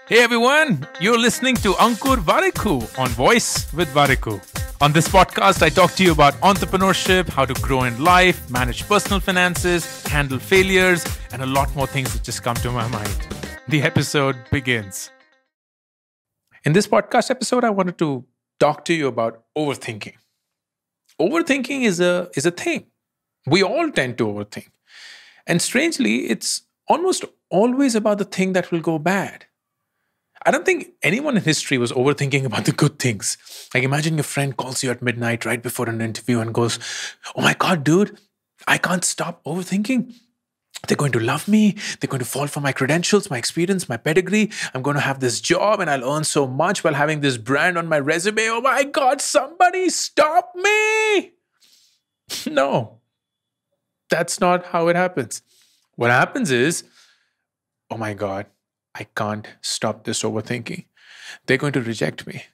Hey everyone, you're listening to Ankur Variku on Voice with Variku. On this podcast, I talk to you about entrepreneurship, how to grow in life, manage personal finances, handle failures, and a lot more things that just come to my mind. The episode begins. In this podcast episode, I wanted to talk to you about overthinking. Overthinking is a thing. We all tend to overthink. And strangely, it's almost always about the thing that will go bad. I don't think anyone in history was overthinking about the good things. Like imagine your friend calls you at midnight right before an interview and goes, "Oh my God, dude, I can't stop overthinking. They're going to love me. They're going to fall for my credentials, my experience, my pedigree. I'm going to have this job and I'll earn so much while having this brand on my resume. Oh my God, somebody stop me." No, that's not how it happens. What happens is, oh my God, I can't stop this overthinking. They're going to reject me.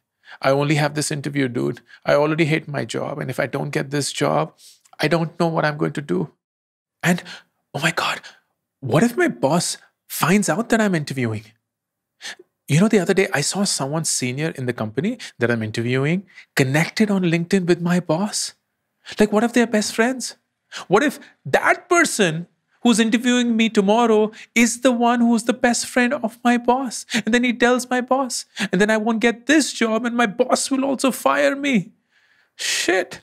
I only have this interview, dude. I already hate my job. And if I don't get this job, I don't know what I'm going to do. And oh my God, what if my boss finds out that I'm interviewing? You know, the other day I saw someone senior in the company that I'm interviewing connected on LinkedIn with my boss. Like, what if they're best friends? What if that person who's interviewing me tomorrow is the one who's the best friend of my boss? And then he tells my boss, and then I won't get this job, and my boss will also fire me. Shit.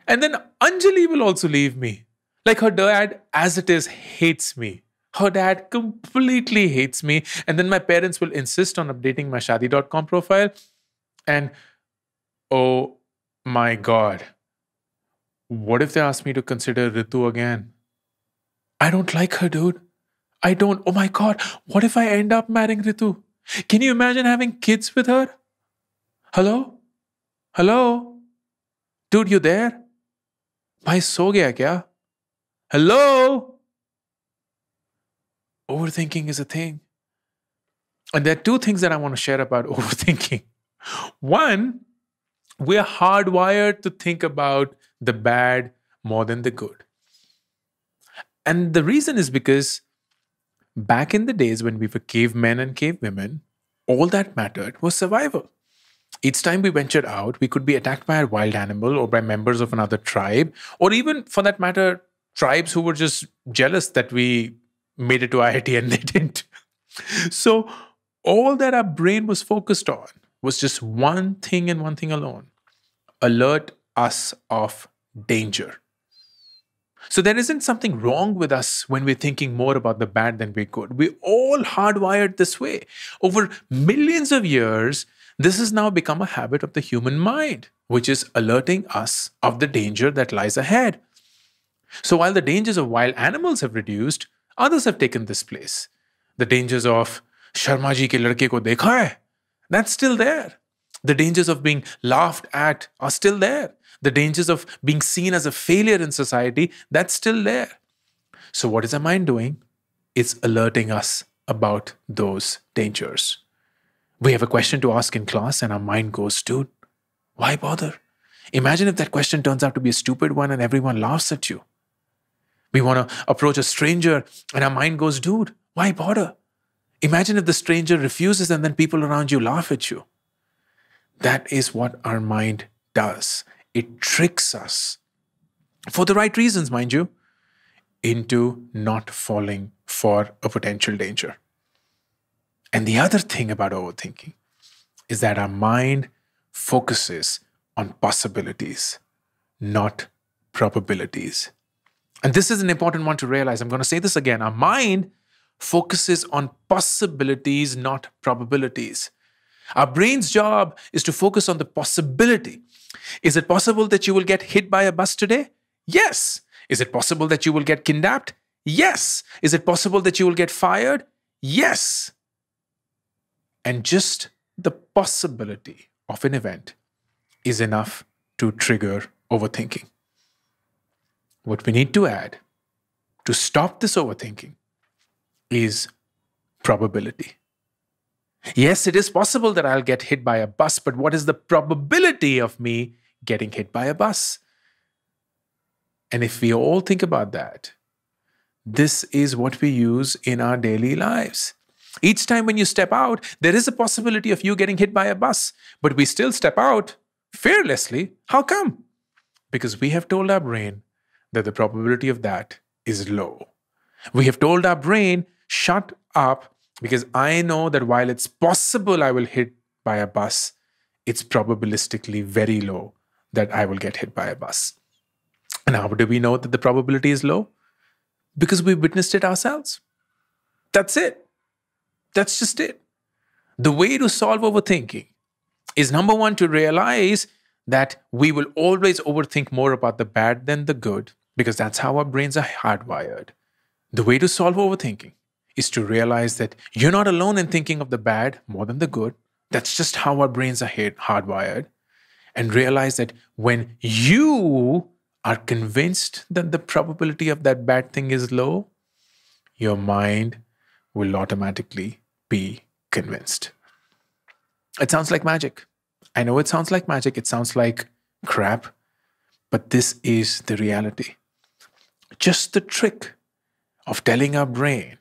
And then Anjali will also leave me. Like her dad, as it is, hates me. Her dad completely hates me. And then my parents will insist on updating my Shaadi.com profile. And oh my God, what if they ask me to consider Ritu again? I don't like her, dude. I don't. Oh my God, what if I end up marrying Ritu? Can you imagine having kids with her? Hello? Hello? Dude, you there? Bhai, so gaya kya? Hello? Overthinking is a thing. And there are two things that I want to share about overthinking. One, we're hardwired to think about the bad more than the good. And the reason is because back in the days when we were cavemen and cavewomen, all that mattered was survival. Each time we ventured out, we could be attacked by a wild animal or by members of another tribe, or even, for that matter, tribes who were just jealous that we made it to IIT and they didn't. So all that our brain was focused on was just one thing and one thing alone: alert us of danger. So there isn't something wrong with us when we're thinking more about the bad than we're good. We're all hardwired this way. Over millions of years, this has now become a habit of the human mind, which is alerting us of the danger that lies ahead. So while the dangers of wild animals have reduced, others have taken this place. The dangers of Sharma ji ke ladke ko dekha hai, that's still there. The dangers of being laughed at are still there. The dangers of being seen as a failure in society, that's still there. So what is our mind doing? It's alerting us about those dangers. We have a question to ask in class and our mind goes, "Dude, why bother?" Imagine if that question turns out to be a stupid one and everyone laughs at you. We want to approach a stranger and our mind goes, "Dude, why bother?" Imagine if the stranger refuses and then people around you laugh at you. That is what our mind does. It tricks us, for the right reasons, mind you, into not falling for a potential danger. And the other thing about overthinking is that our mind focuses on possibilities, not probabilities. And this is an important one to realize. I'm going to say this again. Our mind focuses on possibilities, not probabilities. Our brain's job is to focus on the possibility. Is it possible that you will get hit by a bus today? Yes. Is it possible that you will get kidnapped? Yes. Is it possible that you will get fired? Yes. And just the possibility of an event is enough to trigger overthinking. What we need to add to stop this overthinking is probability. Yes, it is possible that I'll get hit by a bus, but what is the probability of me getting hit by a bus? And if we all think about that, this is what we use in our daily lives. Each time when you step out, there is a possibility of you getting hit by a bus, but we still step out fearlessly. How come? Because we have told our brain that the probability of that is low. We have told our brain, shut up, because I know that while it's possible I will hit by a bus, it's probabilistically very low that I will get hit by a bus. And how do we know that the probability is low? Because we witnessed it ourselves. That's it. That's just it. The way to solve overthinking is, number one, to realize that we will always overthink more about the bad than the good, because that's how our brains are hardwired. The way to solve overthinking is to realize that you're not alone in thinking of the bad more than the good. That's just how our brains are hardwired. And realize that when you are convinced that the probability of that bad thing is low, your mind will automatically be convinced. It sounds like magic. I know it sounds like magic. It sounds like crap. But this is the reality. Just the trick of telling our brain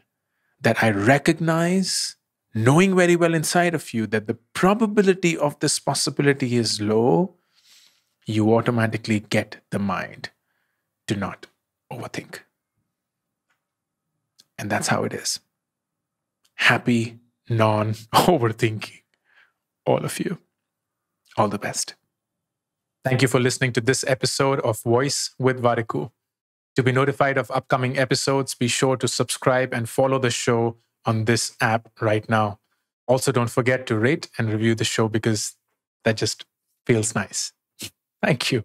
that I recognize, knowing very well inside of you that the probability of this possibility is low, you automatically get the mind to not overthink. And that's how it is. Happy non-overthinking, all of you. All the best. Thank you for listening to this episode of Voice with Variku. To be notified of upcoming episodes, be sure to subscribe and follow the show on this app right now. Also, don't forget to rate and review the show because that just feels nice. Thank you.